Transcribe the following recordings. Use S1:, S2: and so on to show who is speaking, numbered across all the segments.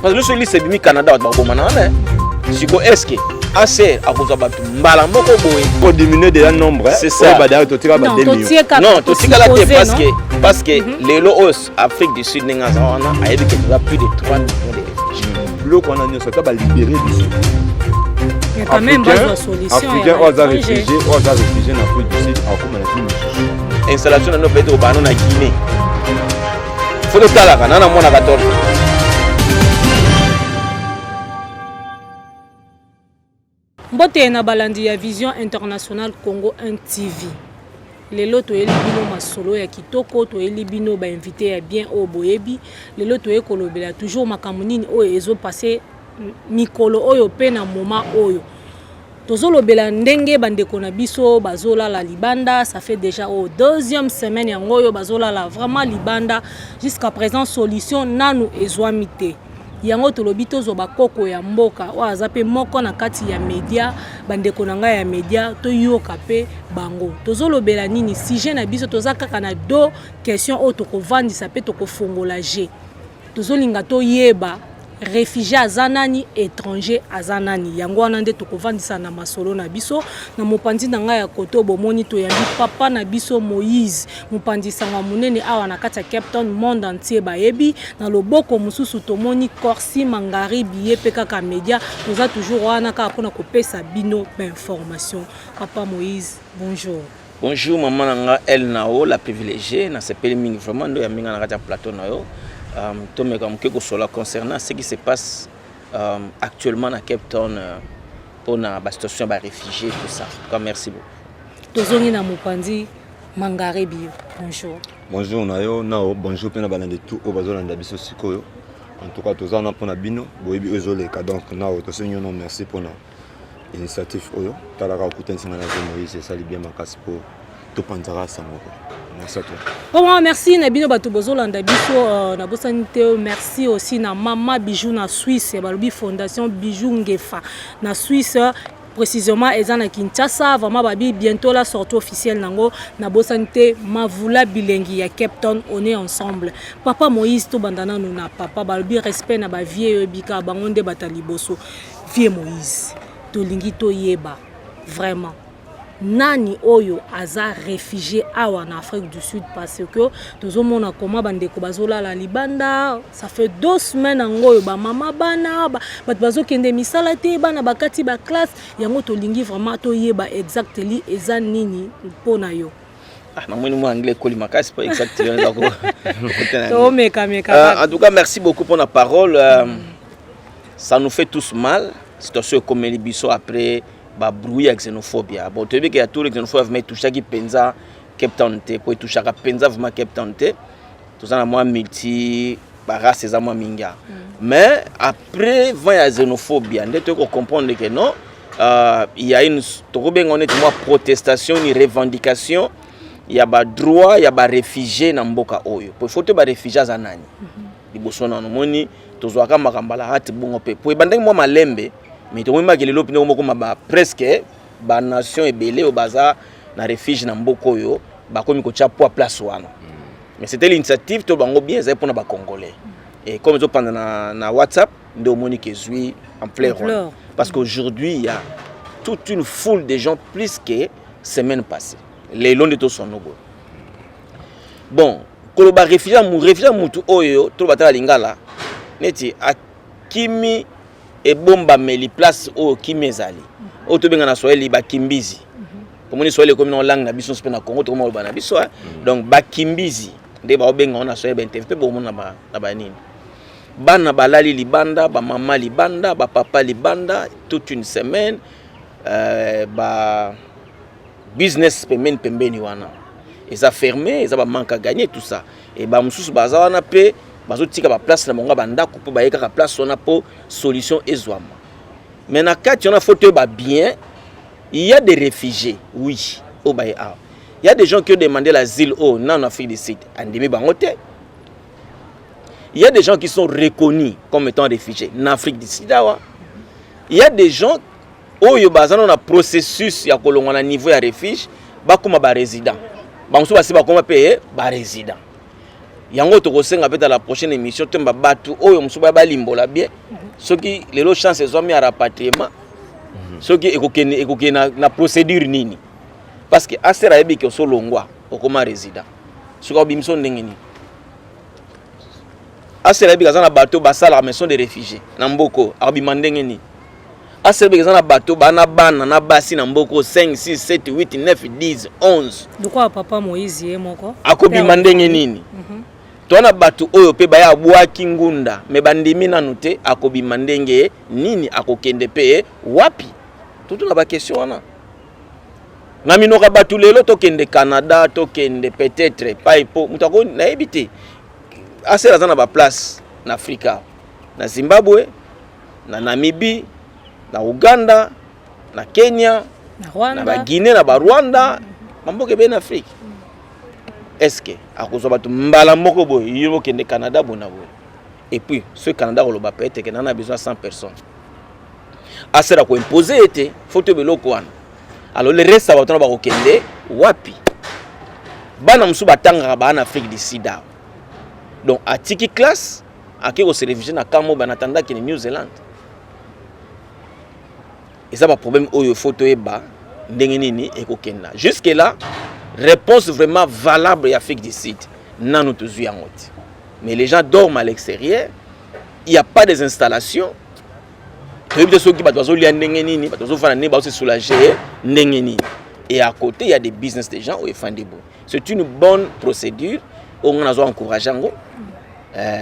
S1: parce que nous sommes lycée du Canada ba bomana mais siko est-ce que assez à cause ba mbala moko boy
S2: pour diminuer déjà le nombre
S1: c'est ça
S2: ba d'ailleurs to tira ba 2 millions
S1: non to tika la parce que les loos Afrique du Sud n'enga zana a été que plus de 3 millions de réfugiés
S2: le qu'on a nous ça va libérer d'ici.
S3: Il y a quand même une solution.
S2: Africains aux réfugiés en Afrique du Sud en comme
S1: installation de nos pays au Banon à Guinée. Faut le talaka nana mona 14.
S3: Mbote na balandi ya Vision International Congo 1 TV. Lelo to elibino masolo ya kitoko to elibino ba invité ya bien au boyebi. Lelo to ekolobela toujours makamunini oyo ezo passer mikolo oyo pe na moment oyo. Tozolobela ndenge bandeko na biso bazola la libanda, ça fait déjà au deuxième semaine yango oyo bazola la vraiment libanda jusqu'à présent solution nanu ezwamite. Yango tolobi tozoba koko ya mboka o azape moko na kati ya media bandeko na ngai ya media to yoka pe bango. Tozolobela nini sujet na biso tozaka na do question o tokovandisa pe tokofongola je. Tozolinga to yeba réfugié azanani étranger azanani yango wana nde tokovandisa na masolo na biso na mopanzi na ngai ya koto bomoni to yambi papa na biso Moïse mopanzi sangwa munene awa na kati ya Cape Town monde entier bayebi na loboko mususu tomoni Corsi Mangari biye pe kaka media toza toujours wana ka pona kopesa bino information. Papa Moïse, bonjour.
S1: Bonjour maman nanga El Nao la privilégiée na sepeli mingi vraiment ndo ya minga na kati ya plateau na yo. Concernant ce qui se passe actuellement à Cape Town pour la situation des réfugiés, tout ça. Merci beaucoup.
S3: Tozongi na mopanzi Mangare Bio. Bonjour.
S2: Bonjour Nayo, Nao, bonjour pena balande tout au bazolanda biso sikoyo. En tout cas, tozana pour na bino, boyebi ezoleka donc Nao, tosongi non merci pour l'initiative oyo. Talaka kutensinga na Moïse, ça li bien makasi pour to panzara samoko. Merci à toi.
S3: Oh, merci Nabino Batubozolanda biso na bosanite merci aussi na Mama Bijou na Suisse balobi fondation Bijou Ngefa na Suisse précisément ezana Kinshasa vraiment babi bientôt la sortie officielle nango na bosanite Mavula Bilengi ya Cape Town on est ensemble. Papa Moïse to bandana nous na papa balobi respect na ba vieux bika bangonde bataliboso vieux Moïse to lingi to yeba vraiment nani oyo aza réfugié awa en Afrique du Sud parce que tozomona comment bandeko bazola la libanda ça fait 2 semaines ngoyo ba mama bana bat bazokende misala te bana bakati ba classe yango tolingi vraiment toyeba exactly eza nini pona yo.
S1: Na moi mo anglais koli makasi pas exactement en tout cas merci beaucoup pour la parole ça nous fait tous mal situation comme Libiso après ba brouiller avec xénophobie. Bon, tu veux que y a tout les xénophobes mais toucher qui penza Cape Town te pour toucher à penza vraiment Cape Town te. Tout ça na moi multi race c'est moi minga. Mais après va y a xénophobie, on doit comprendre que non il y a une on est moi protestation, une revendication, il y a ba droit, il y a ba réfugiés na mboka oyo. Pour faut te ba réfugiés za nani. Liboso na moni tozwaka makambala hati bongo pe. Pour bandeng moi malembe mais tu vois que les lopines presque ba nation ebele au bazar na refuge na mboko yo ba komi ko tcha po place wana mais c'était l'initiative to bango bien ça pour na ba congolais et comme zo pendant na WhatsApp ndo monique zui en plein rôle parce qu'aujourd'hui il y a toute une foule de gens plus que semaine passée les longs de to sonobo bon ko ba réfugié mutu oyo to batala lingala neti akimi et bomba meli place au kimezali o to benga na Swahili ba kimbizi comme ni Swahili comme na langue na biso na Congo to mo ba na biso donc ba kimbizi nde ba benga na Swahili ba interprète bo mo na ba nini bana balali libanda ba mama libanda ba papa libanda toute une semaine ba business pembeni wana et ça fermé et ça ba manque à gagner tout ça et ba mususu baza wana pe bazotika ba place na monga banda ko ba yeka place on a pour solution ezwama mais na kati on a photo ba bien il y a des réfugiés oui au ba il y a des gens qui ont demandé l'asile au en Afrique du Sud andimi bangote il y a des gens qui sont reconnus comme étant réfugiés en Afrique du Sud il y a des gens oyo bazana na processus ya kolongwa na niveau ya refuge ba kuma ba résident ba musu ba koma payer ba résident yango tokosenga peut-être la prochaine émission temba batu oyo musuba balimbola bien soki lelo chance ezwami ya rapatriement soki ekokena na procédure nini parce que asera yebi ke solongwa okoma résident soki obimso ndenge nini asera yebi kazana bateau basala maison de réfugiés na mboko abima ndenge nini asera yebi kazana bateau bana bana na basi na mboko 5 6 7 8 9 10 11
S3: doko papa Moïse ye moko
S1: akobima ndenge nini tona batu oyo pe baya abwaki ngunda me bandimi nanu te akobima ndenge nini akokende pe wapi tutuna ba question wana na minoka batu lelo tokende Canada tokende peut-être pas ipo mutako na ebité asera zana ba place na Afrika na Zimbabwe na Namibie na Uganda na Kenya
S3: na Rwanda
S1: na ba Guinée na ba Rwanda mamboke ben Afrique. Est-ce que à cause de mbala moko boy yimo kende Canada bona boy et puis ce Canada on va peut-être que n'en a besoin 100 personnes asera ko imposer été faut te beloko wana alors le reste ça va tona ba kokende wapi bana musuba tanga ba en Afrique du Sud donc à tiki classe à qui on se réfugié na kamo ba natanda ki New Zealand et ça va problème oyo photo eba ndenge nini e kokenda jusque là réponse vraiment valable à Afrique du Sud. Non, mais les gens dorment à l'extérieur. Il n'y a pas des installations. Et à côté, il y a des business des gens. C'est une bonne procédure. On a encouragé.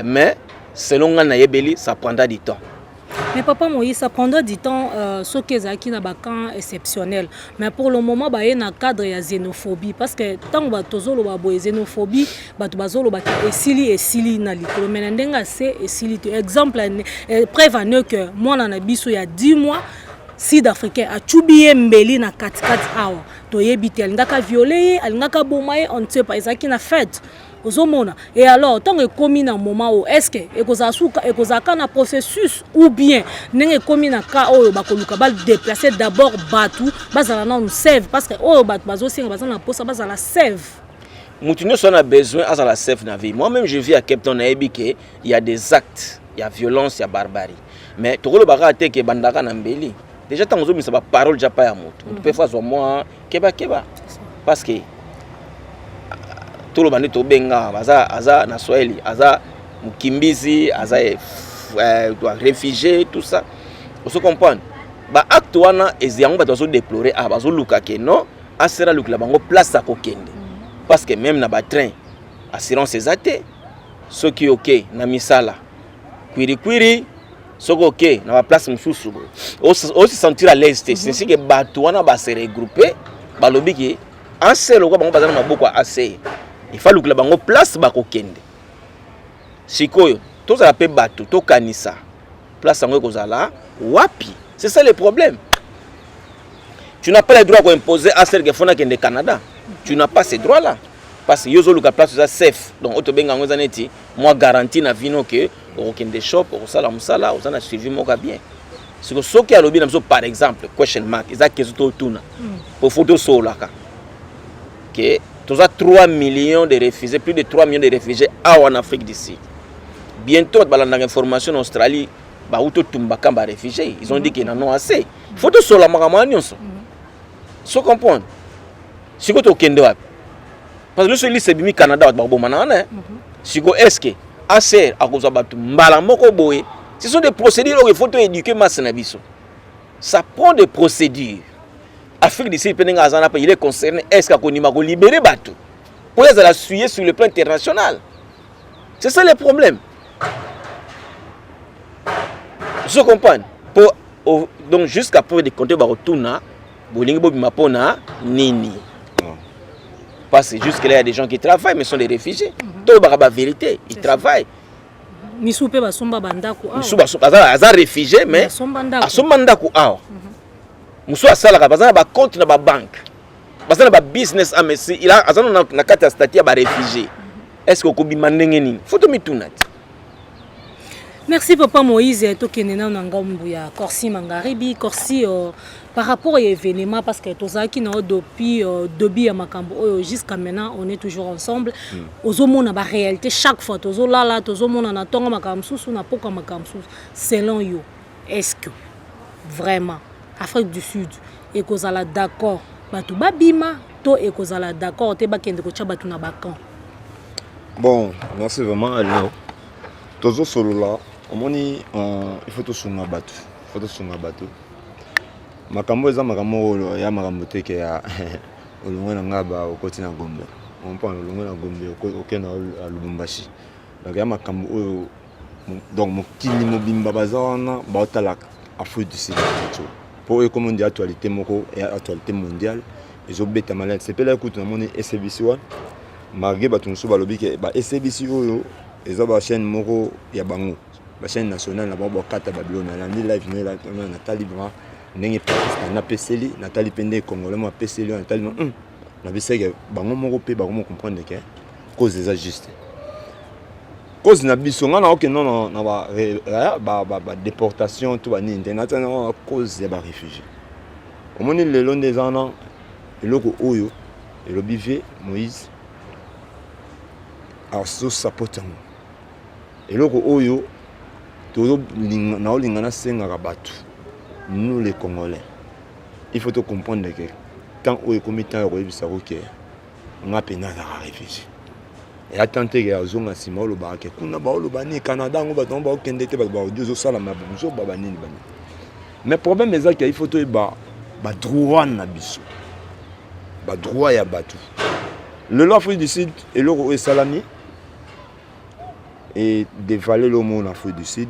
S1: Mais selon Nayebeli, ça prendra du temps.
S3: Mais papa Moïse, ça prendra du temps, ce qui est un camp exceptionnel. Mais pour le moment, il y a un cadre de xénophobie. Parce que tant que tu as une xénophobie, tu as une xénophobie. Exemple, preuve que moi, il y a 10 mois, Sud-Africain a tué Mbeli na 4 awa. To yebite alingaka violé, alingaka bomaye, on ne sait pas ça qui n'a fait. Et alors, tant que commis dans moment où est-ce que et na processus ou bien n'est commis na cas où bakoluka bal déplacer d'abord batu bazala na nous save parce que oh batu bazo singa bazana posa bazala save.
S1: Moutinho son a besoin à la save na vie. Moi-même je vis à Cape Town il y a des actes, il y a violence, il y a barbarie. Mais to le baka te ke bandaka na mbeli. Déjà tant que ça ba parole ja pas ya moto. Tu peux faire moi keba parce que tout le monde est benga aza na Swahili aza mukimbizi aza réfugié tout ça on se comprend ba acte wana eziango ba dozo déplorer bazo luka ke non asera lukla bango place à kokende parce que même na ba train assurance ezate ce qui OK na misala kwiri soko OK na ba place msusu aussi sentir à l'aise c'est si que bato wana ba se regrouper ba lobiki aselo ko bango bazana maboko assez il faut que la bango place ba kokende sikoyo to za pe bato to kanisa place ngo kozala wapi c'est ça le problème tu n'as pas le droit d'imposer à celle qui fona kende Canada tu n'as pas ce droit là parce que yozo luka place za safe donc auto benga ngo zaneti moi garantie na vino que okende shop au sala musala au zana suivi moka bien c'est que ce qui a lobby par exemple question mark ezaki zo tuna pour photo solaka que tous à 3 millions de réfugiés, plus de 3 millions de réfugiés en Afrique du Sud. Bientôt, dans l'information en Australie, réfugiés. Ils ont dit qu'ils n'en ont assez. Il faut que ce soit la ce comprendre. Si vous êtes au Kenya, parce que le c'est bimi Canada, si vous est-ce que assez à cause de ce sont des procédures où il faut éduquer ma sénabiso. Ça prend des procédures. Afrique du Sud, il est concerné, est-ce qu'on va libérer Batou pour les suivre sur le plan international. C'est ça le problème. Je comprends. Donc jusqu'à preuve de compter Barotuna, Bolingi Bobimapona, Nini. Parce que jusque-là, il y a des gens qui travaillent, mais sont des réfugiés. Tout la vérité, ils travaillent.
S3: Misoupe Basomba Bandaku.
S1: Ils réfugiés, mais Asombandaku. Muso asala ka bazana ba compte na ba banque bazana ba business amesi ila azana na kata statut ba réfugié est-ce que ko bimandenge nini photo mitunat
S3: Merci Papa Moïse tokendena na ngambu ya Corsi Mangaribi Corsi par rapport à l'événement parce que tozaki na depuis début ya makambo oyo jusqu'à maintenant on est toujours ensemble ozomona ba réalité chaque fois tozolala tozomona na tonga makamsusu na poka makamsusu selon yo est-ce que vraiment Afrique du Sud ekozala d'accord batu babima to ekozala d'accord te bakende ko tcha batu na bakan?
S2: Bon, merci vraiment alors tozo solo là omoni il faut to sunga batu makambo eza makambo ya makambo te ke ya olongwe na ngaba okoti na Gombe on parle olongwe na Gombe okena à Lubumbashi donc ya makambo oyo donc mokili mobimba bazana baotala Afrique du Sud pour comme on dit actualité moko et actualité mondiale ezobeta malade c'est pela écoute na moni SABC1 malgré batunso balobi ke ba SABC oyo eza ba chaîne moko ya bango ba chaîne nationale na bango kata Babylone na ni live na talibra ndenge Pakistan na peseli na tali pende congolais ma peseli na tali na bisege bango moko pe bango comprendre que cause eza juste cause na biso ngana ok non na ba déportation tout ba ni international cause ya ba réfugiés omoni lelo ndezana eloko oyo elobi Moïse aso support yango eloko oyo tozo na olingana senga batu nous les Congolais il faut te comprendre que tant au comité oyebisa ko nga pena za réfugié et attendre que azonga sima lo ba ke kuna ba lo ba ni Canada ngo ba tomba okende te ba odio sala mabuzo ba banini bani mais problème est que il faut te ba droit na biso ba droit ya batu le l'Afrique du Sud et le salami et dévaler le monde en Afrique du Sud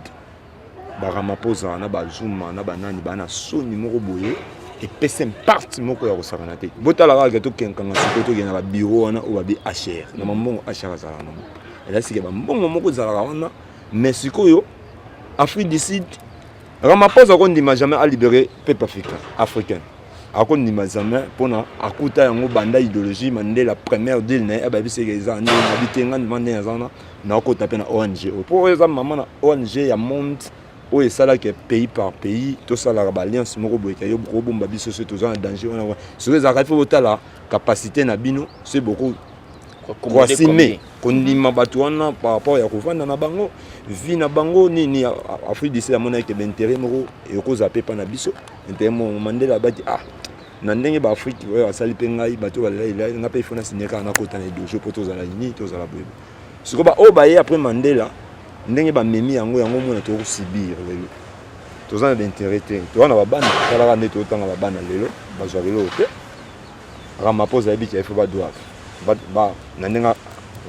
S2: ba Ramaphosa na ba Zuma na banani bana soni moko boye et pesen parti moko ya kosakana te botala ka to kenkanga sikoto ke na ba bureau wana o ba bi HR na mbongo HR za na ela sike ba mbongo moko za la wana mais sikoyo Afrique du Sud Ramaphosa ko ndima jamais à libérer peuple africain ako ndima jamais pona akuta yango banda idéologie Mandela première deal na ba biseke za na bitenga ndimande za na ko taper na ONG pour exemple maman na ONG ya monde o esala que pays par pays tout ça la alliance moko boye yo bomba biso c'est toujours en danger on sur les arrêts faut la capacité na bino c'est beaucoup croisimer kondima batu wana par rapport ya kovanda na bango vie na bango ni Afrique du Sud la mona ke intérêt moko e ko zapper pa na biso intérêt mo Mandela bati na ndenge ba Afrique oyo asali pe ngai bato balala nga pe fona signeka na kota na dojo poto za la ni to za la boye siko ba o baye après Mandela ndenge ba memi yango mona to subir lelo to za d'intérêt te to na ba bana kala ne to tanga ba bana lelo ba zo lelo te Ramaphosa ya biki il faut ba doivent ba na ndenga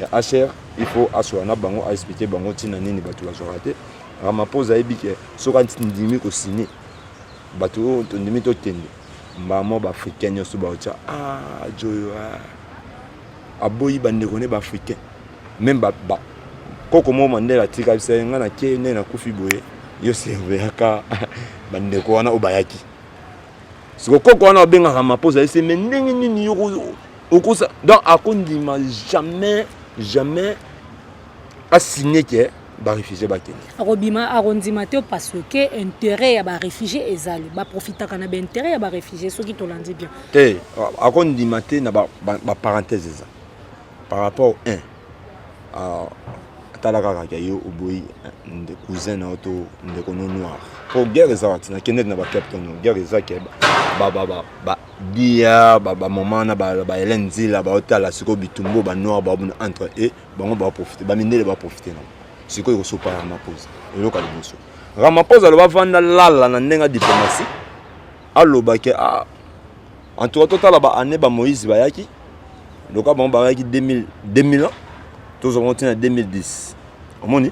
S2: ya HR il faut aswa na bango a expliquer bango tina nini bato ba zo raté Ramaphosa ya biki soka ndimi ko signer bato to ndimi to tende mbamo ba africain yo ba cha joyo aboyi bande kone ba africain même ba koko mo Mandela tika bisa ngana ke ne na kufi boye yo serve aka bande ko wana obayaki siko koko wana benga Ramaphosa ese ndenge nini yo okosa donc akondima jamais a signé que ba réfugié ba Kenya
S3: akobima arondima te parce que intérêt ya ba réfugié ezali ba profita kana ba intérêt ya ba réfugié soki to landi bien
S2: te akondima te na ba parenthèse ça par rapport talaka ka yo oboyi de cousin na auto de kono noir pour guerre ça na kenet na ba captain guerre ça ke ba dia ba moment na ba Hélène Zila ba otala siko bitumbo ba noir ba entre et bango ba profiter ba mindele ba profiter na siko yo so pa Ramaphosa elo ka liboso Ramaphosa lo ba vanda lala na ndenga diplomatie aloba ke en tout cas tala ba année ba Moïse ba yaki loka ba ba yaki 2000 ans tous ont été en 2010 omoni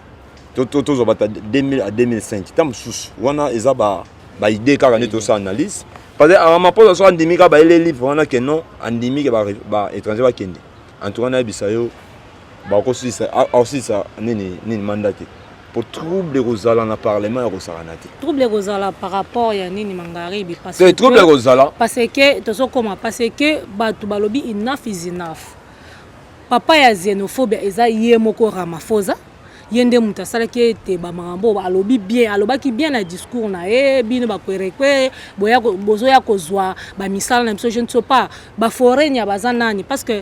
S2: tous ont battu 2000 à 2005 tam sous wana eza ba idée ka ne to ça analyse parce que Ramaphosa so andimi ka ba les livres wana que non andimi ka ba étranger ba kende en tout cas na bisayo ba ko aussi ça ni mandaté pour trouble Rosala na parlement ya Rosaranati
S3: trouble Rosala par rapport ya nini Mangaribi parce
S2: que trouble Rosala
S3: parce que to comment parce que batu balobi enough is enough papa ya xénophobie eza ye moko Ramaphosa yende mutasala ki ete ba makambo alobi bien alobaki bien na discours na bino ba kwerekwe boya bozoya kozwa ba misala na biso je ne sais pas ba foreign ya bazanani parce que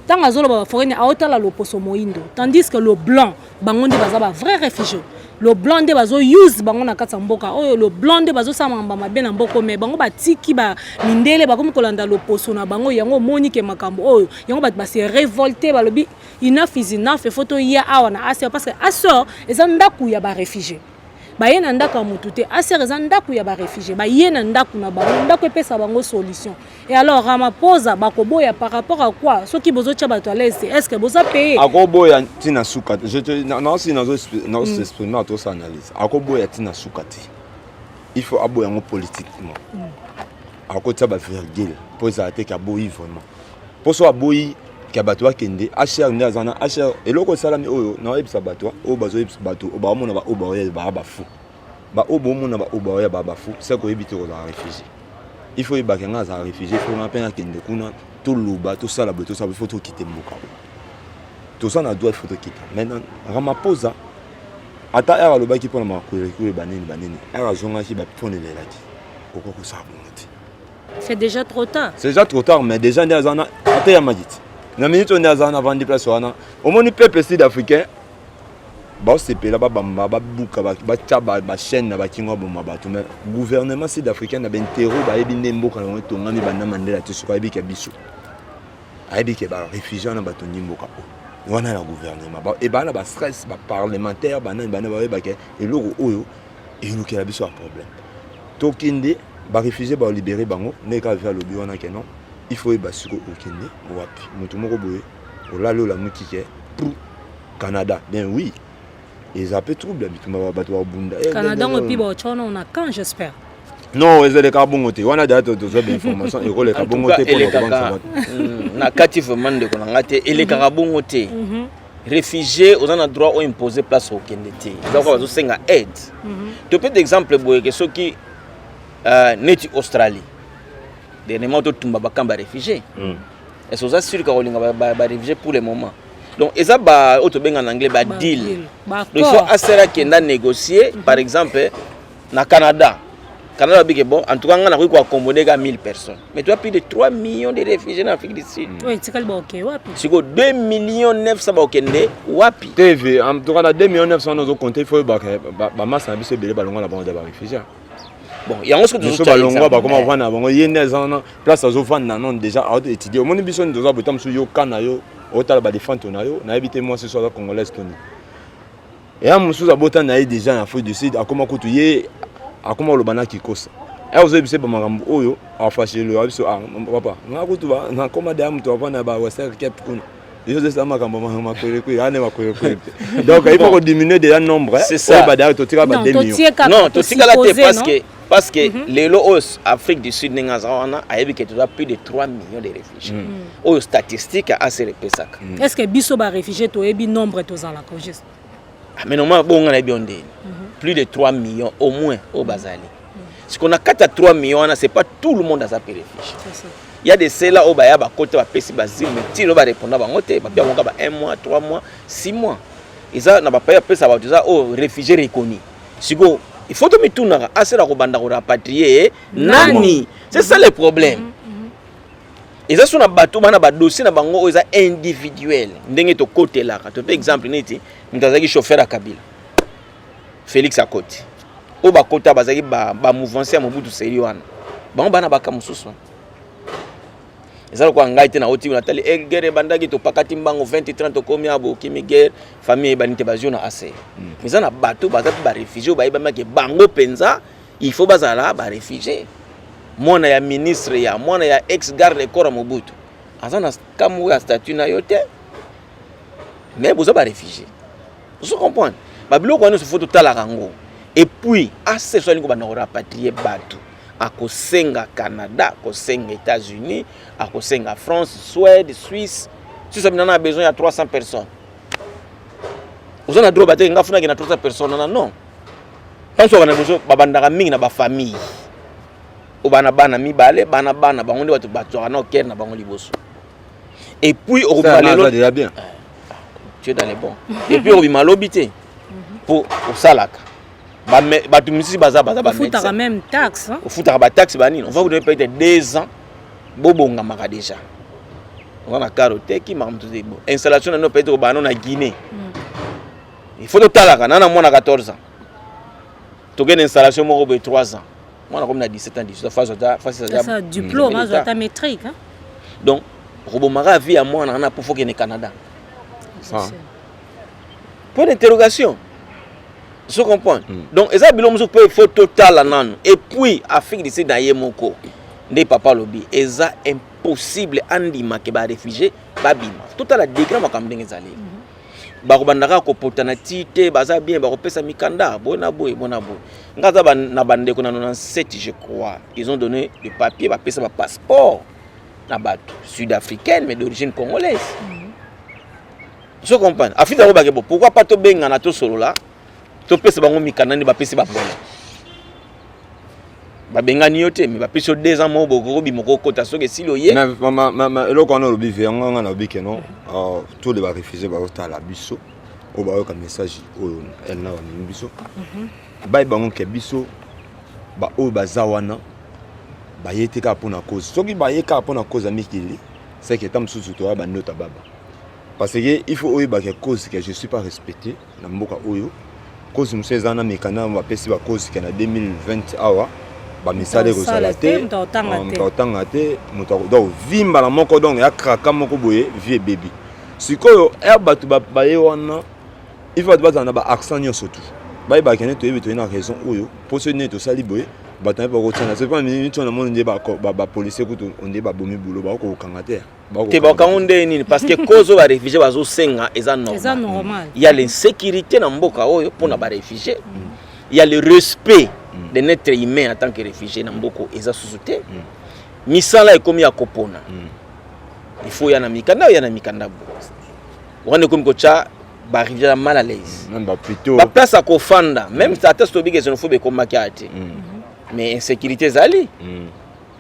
S3: tant azolo ba foreign aotala loposo moindo tandis que le blanc bangondi baza ba vrai réfugié le blanc de bazo use bango na kata mboka oyo le blanc de bazo samamba mabe na mboko mais bango batiki ba mindele bakomi kolanda loposo na bango yango moni ke makambo oyo yango ba se révolter balobi enough is enough photo ya awa na aser parce que aser eza ndaku ya ba réfugié ba yena ndaku ya mutu te aser eza ndaku ya ba réfugié ba yena ndaku na bango ndaku epesa bango solution et alors Ramaphosa bakoboya par rapport à quoi ceux qui bozo tcha bato à l'aise est-ce que boza payer
S2: akoboya tina suka je te non si nazo exprimer à toi analyse akoboya tina suka te il faut aboya ngo politiquement akotsa ba virgule pour ça te ka boyi vraiment pour so aboyi ka bato akende HR ndazana HR eloko salami oyo na ebisa bato o bazo ebisa bato o ba mona ba o ba ba fu ba o bo mona ba o ba ba fu c'est ko ebite ko za réfugié il faut y baquer un réfugié, il faut un peine à qui ne connaît tout le bas, tout ça, tout ça, il faut tout quitter Mboka. Tout ça, on a droit de quitter. Maintenant, Ramaphosa, à ta ère, le bas qui prend ma couille, banane, elle a joué qui va prendre les lacs. Pourquoi ça a monté?
S3: C'est déjà trop tard.
S2: C'est déjà trop tard, mais déjà, on est à terre, m'a dit. La minute, on est à avant de placer, au moins, le peuple sud-africain, bah c'est là bas bouka ba tchaba ba chaîne na ba kingo bomba ba tout mais gouvernement sud-africain na ben terreau ba ebinde mboka na to ngami bana mandela to suka ebike biso ebike ba réfugié na ba to nimboka o wana la gouvernement ba e ba na ba stress ba parlementaire bana ba ba ke eloko oyo eluki la biso a problème to kinde ba réfugié ba libérer bango ne ka faire le wana ke non il faut ba suko o kinde wapi mutu moko boye o la lo la mukike pour Canada bien oui. Ils ont peu trouble
S3: Canada on puis on a quand j'espère.
S2: Non, ils ont les carbongotés. On a des informations et les carbongotés pour le
S1: na kati vraiment de konangate et les carbongotés. Réfugiés aux en droit ont imposé place au Kennedy. Donc on va senga aide. Tu peux d'exemple boye que ceux qui neti Australie. Dernièrement tout tumba bakamba réfugiés. Et sont assurés que ba réfugiés pour le moment. Donc, et ça, en anglais, deal. Donc, il faut assurer qu'on a négocié, par exemple, au Canada. Canada, bon, en tout cas, on a accommodé 1000 personnes. Mais tu as plus de 3 millions de réfugiés en Afrique du Sud.
S3: Oui, c'est quel ok, wapi.
S1: Si tu as 2 millions 900 de wapi.
S2: TV, en tout cas, 2 millions 900 nous compter, il faut que masse un peu de ballon à la bande de réfugiés.
S1: Bon, il y a un autre
S2: chose qui est comment on va il y a une place à Zofan, déjà à étudier. Au moins, nous avons besoin de sur Yokanayo. Autant ba défendre nayo na habité moi ce soir la congolaise toni et à musuzu abota na déjà en Afrique du Sud akoma kutuye akoma lobana kikosa et vous avez ba makambo oyo afashe le abiso papa na kutuba na koma de amto avana ba western cape kuna ils ont ça makambo makwelekwe ane makwelekwe donc il faut diminuer déjà nombre
S1: c'est ça
S2: ba d'ailleurs to tira ba 2 millions
S1: non to tikala te parce que les lois Afrique du Sud n'engazana a ébi que tu as plus de 3 millions de réfugiés. Aux statistiques assez répétées.
S3: Est-ce que biso ba réfugiés to ébi nombre to za la juste?
S1: Mais normalement bon on a bien dit plus de 3 millions au moins au Bazali. Ce qu'on a 4 à 3 millions c'est pas tout le monde à sa réfugié. Il y a des celles-là au baya ba côté ba pesi bazil mais ti no ba répondre ba ngote ba bien ba 1 mois, 3 mois, 6 mois. Et ça n'a pas pesa ba ça au réfugiés reconnus. Sigo il faut que tu tournes à ce rapatrier nani c'est ça le problème et ça sont na bateau bana ba dossier na bango eza individuel ndenge to côté là to par exemple neti mutazaki chauffeur à Kabila Félix Akoti o ba kota bazaki ba mouvance ya Mobutu sérieux wana bango bana baka mususu ezalo kwa ngai te na oti natali guerre bandaki to pakati mbango 20 30 komi abo kimi guerre famille banite bazio na assez mais ça na bateau baza ba réfugié ba ibamaki bango penza il faut bazala ba réfugié mona ya ministre ya mona ya ex garde corps Mobutu azana kamu ya statut na yote mais boza ba réfugié vous comprenez ba biloko wana se faut totala rango et puis assez soit lingo bana rapatrier bateau à Kosenga Canada, Kosenga États-Unis, à Kosenga France, Suède, Suisse. Si ça a besoin de 300 personnes. Vous avez droit à 300 personnes. Non. Quand on a besoin de ba famille. Obana bana mi balé, bana bango de bateau na ker na bango liboso. Et puis au
S2: Malelo bien.
S1: Tu es dans les bons. Et puis au Malobité. pour salaka bato misusu baza
S3: foutaka même taxe hein?
S1: Foutaka ba taxe banini on va vous donner peut-être 2 ans bobongamaka déjà on a carotte qui m'a montré bon installation na peut-être ba na Guinée il faut totalaka na mwana 14 ans to gagne installation moko be 3 ans mwana comme na 17 ans 18 face
S3: ça diplôme ta métrique hein?
S1: Donc robomaka vie à moi na pour faut que ne Canada
S2: ça
S1: point d'interrogation. Je comprends. Donc, il faut total et puis, Afrique d'ici d'ailleurs, des papa lobby, c'est impossible andima que ba réfugié babima. Total la décret ma comme des allés. Ba robandaka ko potanatite baza bien ba repesa mikanda bona boy. Ngaza ba na bande ko na 97 je crois. Ils ont donné le papier ba pesa ba passeport na bato sud-africaine mais d'origine congolaise. Je comprends. Afrique d'Afrique pourquoi pas to benga na to solo là? To pesa bango mikanda ni ba pesa ba bona. Ba benga ni yote mais ba pesa 2 ans mo boko bimoko kota soke silo ye.
S2: Na mama eloko na lobi venga na lobi ke non tous les réfugiés ba ota la biso o ba yoka message o elle na wa biso. Ba bango ke biso ba o bazawana ba yeteka pona cause. Soki ba yeka pona cause amikili c'est que tam susu to ba nota baba. Parce que il faut oyo ba ke cause que je suis pas respecté na mboka oyo. Cause museza na mikana ba pesi ba cause que na 2020 awa ba misale ko salate mutotanga te mutodo vimba la moko donc ya kraka moko boye vie baby. Sikoyo batu ba ye wana il faut battre na ba accent nyonso tout. Ba kene to yebi to na raison oyo pour ce ne to sali boye batan ba ko tsana c'est pas minute on a mon ndé ba policier ko to ndé ba bomi bulo ba ko kangate.
S1: Te ba kaunde nini parce que cause ba réfugié bazo senga eza normal. Il y a l'insécurité na mboka oyo pour na ba réfugié. Il y a le respect de notre humain en tant que réfugié na mboko eza susute. Misala ekomi ya kopona. Il faut ya na mikanda bo. On est comme kocha ba arriver mal à l'aise.
S2: Même ba plutôt
S1: ba place à kofanda même ça teste obi que xénophobe comme makiate. Mais insécurité zali.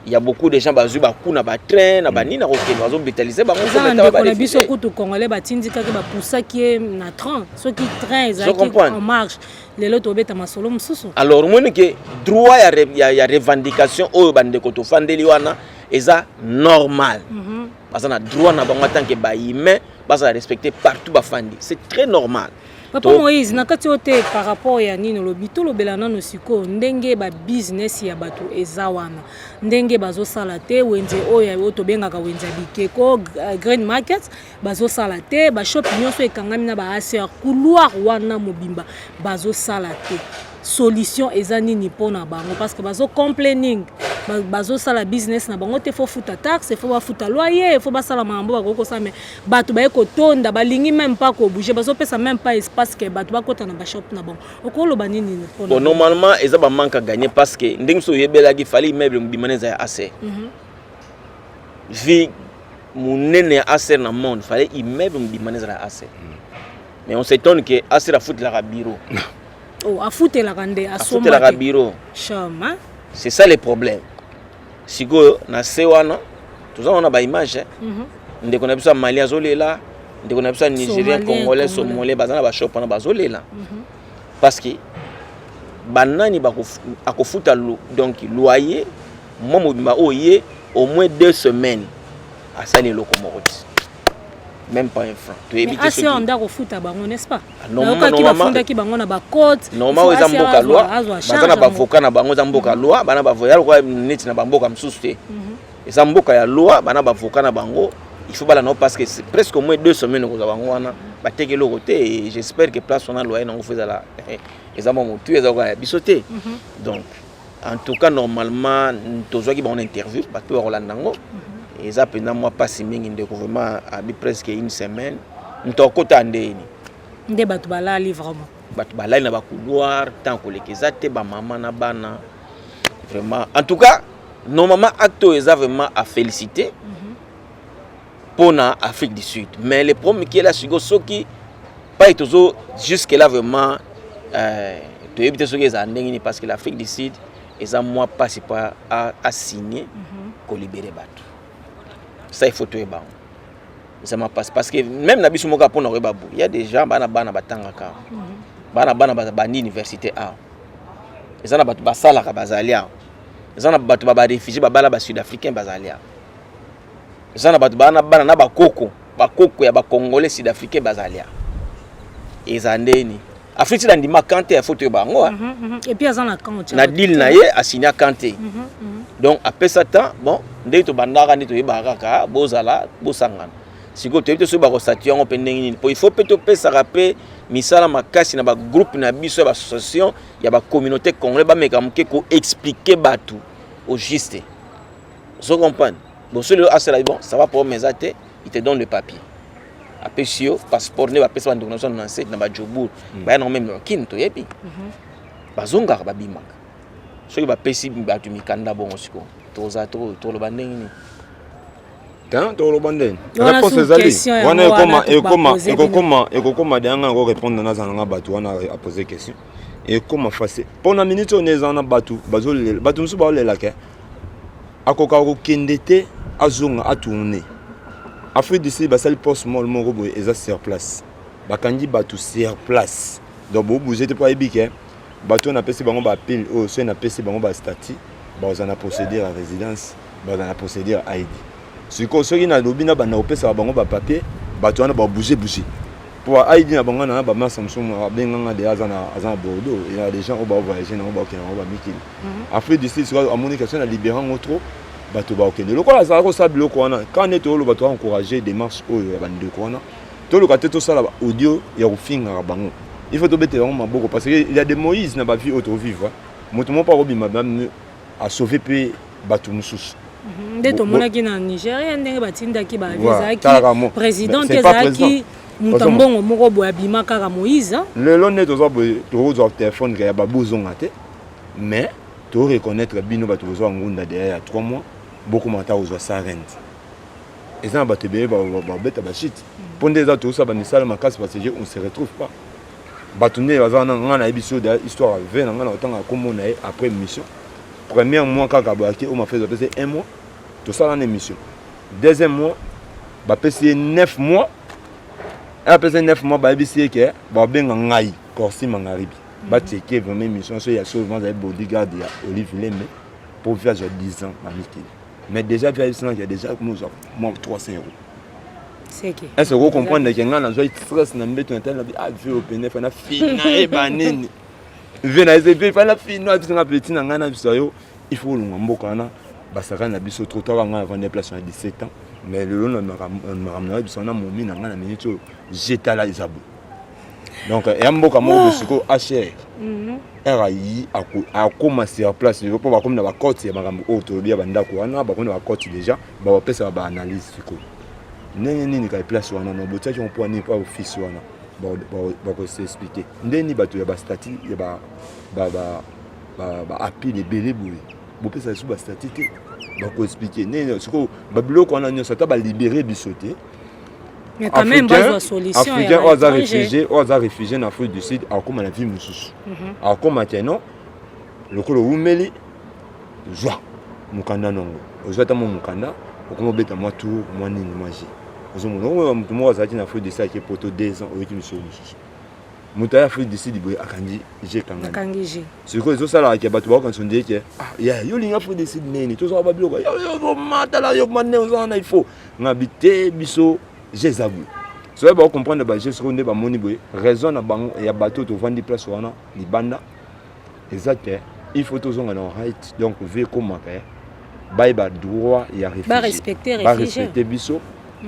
S1: Il y a beaucoup de gens bazu ba kuna ba train na ba nina roké bazo bitaliser ba
S3: ngoko ba na biso kutu congolais ba tindika ke ba poussa qui na train ceux qui train en marche les lots obeta masolo mususu. Alors
S1: moi que droit ya revendication o bande ko to fandeli wana eza normal. Parce que na droit na bango tant que ba humain parce à respecter partout ba fandi. C'est très normal.
S3: Papa Moïse nakati ote par rapport ya nino lobito lobelana no siko ndenge ba business ya bato ezawana ndenge bazo salate wenze oya oto bengaka wenze bikeko green market bazo salate ba shop nyonso ekangami na ba aser couloir wana mobimba bazo salate solution ezani ni pona bango parce que bazo complaining bazo sala business na bango te fo futa taxe fo ba futa loyer fo ba sala mambo bakoko sa mais bato ba ekotonda balingi même pas ko bouger bazo pesa même pas espace que bato bakota na ba shop na bango okolo banini ni pona.
S1: Bon normalement eza ba manque à gagner parce que ndenge so yebela ki fali immeuble mbimaneza ya assez. Vi munene assez na monde fallait immeuble mbimaneza ya assez. Mais on s'étonne que assez la foot la bureau.
S3: Oh, a foutre la rande à son
S1: bureau.
S3: Chama.
S1: C'est ça le problème. Si go na sewana, tout ça on a ba image. Ndé qu'on a besoin malien zolela, ndé qu'on a besoin nigérien, congolais, somalais, bazana ba shop na bazolela. Parce que banani ba ko futa donc loyer, moi mobimba oyé au moins 2 semaines à ça les locomotives. Même pas un franc.
S3: Tu évites ce qui on doit refuta bango n'est-ce pas?
S1: Normalement
S3: qui bango na ba côte.
S1: Normalement ils amboka loi. Bazana ba avocat na bango zamboka loi, bana ba voyal ko neti na bamboka msuste. Et zamboka ya loi, bana ba avocat na bango, il faut bala non parce que c'est presque au moins 2 semaines ko za bango wana ba tekelo côté et j'espère que place on a loi na fait la ezamo mutu ezaka bisoté. Donc en tout cas normalement tozwa ki ba on interview ba to Rolandango. Et ça pendant moi pas si mingi ndeko vraiment à presque une semaine ntokota ndeni
S3: nde batu balali vraiment
S1: batu balali na ba couloir tant que les kezate ba maman na bana vraiment en tout cas normalement acto est vraiment à féliciter pour na Afrique du Sud mais le problème qui est là sigo soki pas etozo jusque là vraiment to éviter ce que ça ndeni parce que l'Afrique du Sud et ça moi pas c'est pas à signer pour libérer batu. Ça il faut tout ébang. Ça m'a passe parce que même na biso moka pona rebabou, il y a des gens bana batanga ka. bana bandi université a eza na bato basalaka bazali awa eza na bato baréfugie babala basud-africain bazali awa eza na bato bana na bakoko ya bacongolais sud-africain bazali awa eza ndeni Afrique dans ndima Kanté ya photo bango
S3: et puis azana Kanté
S1: na deal na ye asigna Kanté donc après ça temps bon ndé to bandaka ndé to yebaka ka bozala bosangana siko to so ba ko statut ngo pendenge il faut peut pesa rapé misala makasi na ba groupe na biso ba association ya ba communauté congolais ba meka muke ko expliquer batu au juste vous comprenez bon celui là bon ça va pour mes athées il te donne le papier après si passeport ne va pas se dans son ancêtre na ba jobur ba non même kinto yebi bazonga ba bimaka soki ba pesi ba tu mikanda bon siko toza to lo bandenge ni
S2: tant to lo bandenge réponse ezali wana ekoma danga ngo répondre na zanga batu wana a poser question et comment face pendant minute on est en batu bazole batu musu ba olela ke akoka ko kendete azonga atourner Afrique d'ici, basal poste mol moko boy eza sur place. Bakandi batu sur place. Donc bo bouger te pas ebike. Batu na pesi bango ba pile o so na pesi bango ba statut, ba ozana procédure à résidence, ba ozana procédure à ID. Siko so na lobi na bana opesa bango ba papier, batu wana ba bouger. Pour ID na bango na ba Samsung benganga de azana Bordeaux, il y a des gens au ba voyager na ba ba mikili. Afrique d'ici, so communication na libérant trop. Bato ba okende lokola za ko sabilo ko wana quand neto lo bato encourager démarche oyo ya bande ko wana to lo kateto sala audio ya rufinga bango il faut to bete vraiment maboko parce que il y a des Moïse na ba vie auto vivre moto mo pa robima même a sauver pe bato mususu
S3: ndeto mona ki na Nigeria ndenge batinda ki ba visa ki président ezaki mutambongo moko boya bima kaka Moïse
S2: le lo neto zo to téléphone ya ba bozonga te mais to reconnaître bino bato zo ngunda derrière 3 mois beaucoup mata aux sarent et ça ba tebe ba beta ba shit pondé za tout ça ba ni sala makasi parce que on se retrouve pas batunde bazana ngana ebiso de histoire ve ngana otanga komona après mission premier mois kaka ba ki on m'a fait passer 1 mois tout ça en émission deuxième mois ba passer 9 mois après 9 mois ba ebiso ke ba benga ngai korsi mangaribi ba checker vraiment mission so ya souvent za bodyguard ya Olive Lembe pour faire 10 ans mamiki. Mais déjà, il y a déjà comme moi 300 €.
S3: C'est qui?
S2: Est-ce que vous comprenez que nous avons un stress dans le temps à vie au pénal, on a fini et banane. Venez, il faut la finir, il faut le mbokana, basaka na biso trop tard avant des places à 17 ans. Mais le long on ramena biso na momi na ngana minute j'étais là Isabou. Donc et mboka mo bisiko HR. RAI a commencé à place il faut pas comme dans la côte ya makambo autobia bandako wana ba kona ba côte déjà ba pesa ba analyse siko nini ka place wana no botaki on point pas office wana ba ko s'expliquer ndeni bato ya ba statut ya ba appui les belé boui bo pesa sous ba statut ba ko expliquer nini siko ba bloc wana nyo ça ta ba libérer bisoté.
S3: Mais quand même, pas de solution.
S2: Africain, on a réfugié en Afrique du Sud, à comme la vie mususu. À comme maintenant, le colo umeli, joie, mukanda nongo. Ozata mo mukanda, okomo beta moi tout, moi nini magie. Ozomo no mo azati na Afrique du Sud qui poto 2 ans au qui mususu. Mutaya Afrique du Sud boy akangi je kangana.
S3: Akangi je.
S2: C'est quoi ça là qui bato ba quand on dit que ya yo linga Afrique du Sud nini, to so ba biloko. Yo mata la yo mané ozana il faut. Ngabité biso Jésus. Si vous comprenez que Jésus est la raison de la bateau de vendre des places dans les bandes, il faut tous en right. Donc, vous voyez comment il y a droit à réfugié.
S3: Respecter les réfugiés.
S2: Il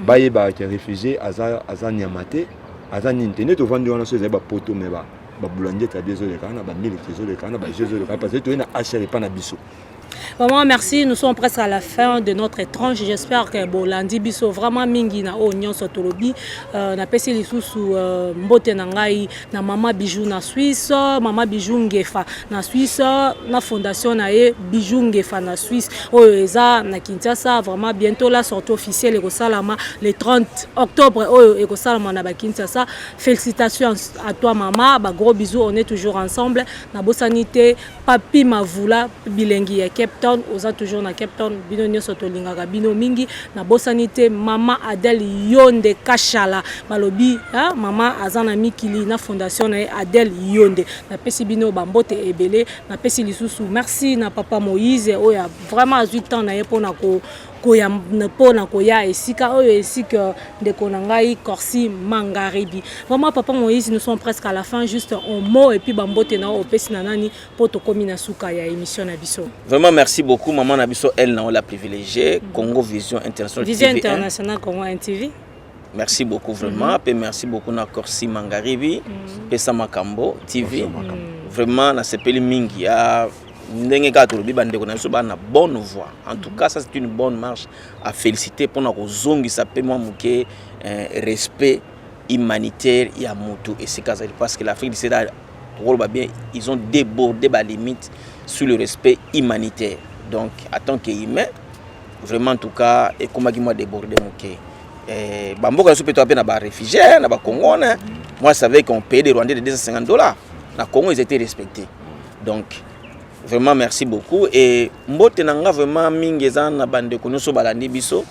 S2: y a des réfugiés, il y a des Niamate, il y a des Internet, il y a des poteaux, mais il y a des Jésus, parce que tu as des Jésus.
S3: Vraiment merci, nous sommes presque à la fin de notre tranche. J'espère que Bolandi biso vraiment mingi na onyon sotolobi na pesi lisusu mbote na ngai na mama bijou na Suisse, mama bijou ngefa na Suisse, na fondation na e bijou ngefa na Suisse. Oyo eza na Kinshasa vraiment bientôt la sortie officielle ko salama le 30 octobre oyo eko salama na ba Kinshasa. Félicitations à toi maman, ba gros bisous, on est toujours ensemble. Na bosanité papi mavula bilengi ya Town oza toujours na Cape Town bino nyonso tolingaka bino mingi na bosanité mama Adèle Yonde Kashala balobi mama azana mikili na fondation na Adèle Yonde na pesi bino bambote ebele na pesi lisusu merci na papa Moïse oya vraiment azui temps na ye pona ko pona koya esika oyo esika ndeko na ngai Corsi Mangaribi. Vraiment papa Moïse, nous sommes presque à la fin, juste un mot et puis bambote na opesi na nani poto komina suka ya émission na biso.
S1: Vraiment merci beaucoup maman na biso elle na la privilégiée Congo Vision International
S3: Vision International Congo NTV.
S1: Merci beaucoup vraiment et merci beaucoup na Corsi Mangaribi pesa makambo TV. Vraiment na sepeli mingi ya ndenge kaka lobi bandeko na biso bana bonne voix. En tout cas ça c'est une bonne marche à féliciter pour na kozongisa pe moi muke respect humanitaire ya moto et c'est parce que l'Afrique du Sud bien ils ont débordé les limites sur le respect humanitaire. Donc en tant qu'humain vraiment en tout cas et comment qui m'a débordé muke bamboka na sopeto pe na ba réfugiés na ba Congo moi je savais qu'on payait des Rwandais de $250 na Congo ils étaient respectés. Donc vraiment merci beaucoup et mbote nanga vraiment mingi za na bande ko nyoso balandi biso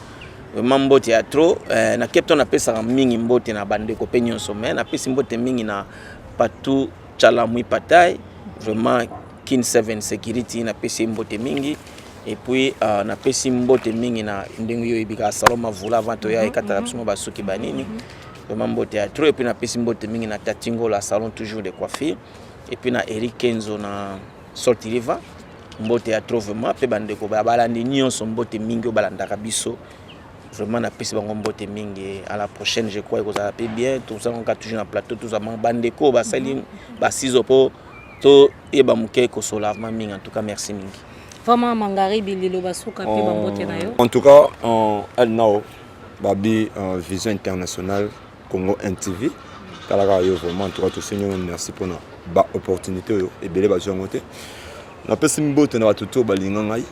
S1: vraiment mbote ya trop na Cape Town na pesa mingi mbote na bande ko penyon sommet na pesa mbote mingi na Patou Chalamui Patai vraiment Kin 7 Security na pesa mbote mingi et puis na pesa mbote mingi na ndengo yo ibika Saloma Vula vanto ya ekata biso ba soki banini vraiment mbote ya trop et puis na pesa mbote mingi na Tatingo la salon toujours de coiffure et puis na Eric Kenzo na sorti riva mbote ya trouvement pe bandeko balandi nyonso mbote mingi obalandaka biso vraiment na pesi bango mbote mingi à la prochaine je crois que ça va bien tout ça on a toujours na plateau tout ça bandeko basali basizo po to eba muke ko solavement mingi en tout cas merci mingi
S3: vraiment Mangaribi lilo basuka pe bambote na yo
S2: en tout cas elle now babi Vision International Congo NTV kalaka yo vraiment en tout cas tout seigneur merci pour nous ba opportunité yo ebele ba jongote na pesi mbote na batuto balinga ngai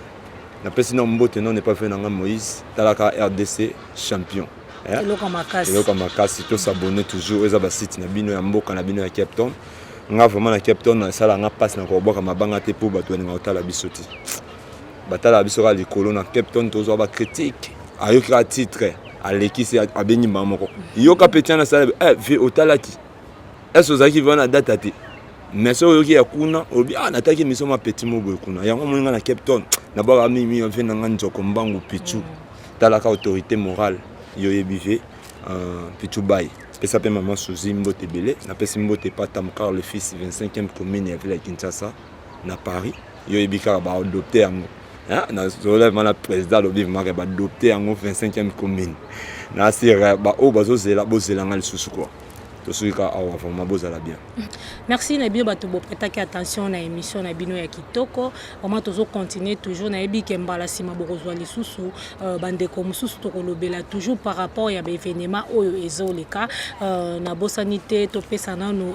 S2: na pesi na mbote non n'est pas fait na Moïse talaka RDC champion eloko makasi to s'abonner toujours eza ba site na bino ya mboka na bino ya Cape Town nga vraiment na Cape Town na sala nga passe na ko boka mabanga te po bato na otala bisoti batala biso ka likolo na Cape Town tozo ba critique ayoki ka titre alekisi abeni mamoko yoka petiana sala vi otalaki est-ce que qui va na date ati mais so yoki ya kuna obi nataki miso ma petit mobo kuna yango moninga na Cape Town na ba mimi on fait na nganzoko mbangu pichu talaka autorité morale yo yebive pichu bay pesa pe maman Suzy Mbote Belé na pesi Mbote Pata Mkar le fils 25e commune ya ville Kinshasa na Paris yo yebika ba adopter yango na zolève na président lobi maka ba adopter yango 25e commune na sira ba o bazozela bozela ngal susuko.
S3: Merci na bio bato bopetaki attention na émission na bino ya kitoko vraiment tozo continuer toujours na yebi kembala sima bokozwa lisusu bandeko mususu tokolobela toujours par rapport ya ba événement oyo ezoleka na bosanité topesa nanu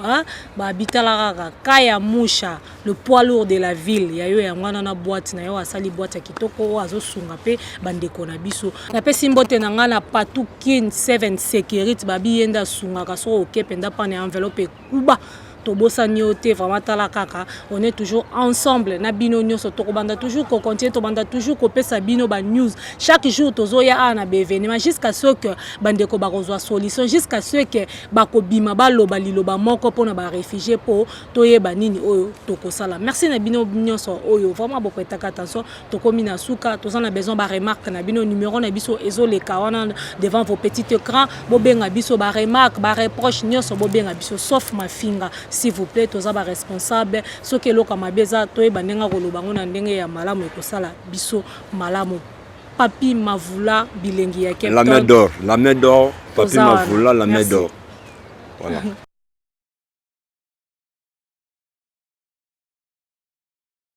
S3: ba bitalaka kaya musha le poids lourd de la ville ya yo ya ngwana na boîte na yo asali boîte ya kitoko azo sunga pe bandeko na biso na pesi mbote na ngana Patou Kin 7 Security babi yenda sunga kaso penda pas une enveloppe kuba tobosa nyote vraiment tala kaka on est toujours ensemble na bino nyonso to banda toujours ko continuer to banda toujours ko pesa bino ba news chaque jour tozoya na ba événement jusqu'à ce que bandeko ba kozwa solution jusqu'à ce que ba ko bima ba loba liloba moko pona ba réfugié po toyeba nini oyo tokosala merci na bino nyonso oyo vraiment bo petaka attention to komina suka to na besoin ba remarque na bino numéro na biso ezoleka wana devant vos petits écrans bo benga biso ba remarque ba reproche nyonso bo benga biso sauf ma finga s'il vous plaît toza ba responsable soki eloka mabeza toyeba ndenga koloba ngo na ndenge ya malamu ekosala biso malamu Papi Mavula bilengi ya Cape Town
S2: la main d'or Papi Mavula la main d'or voilà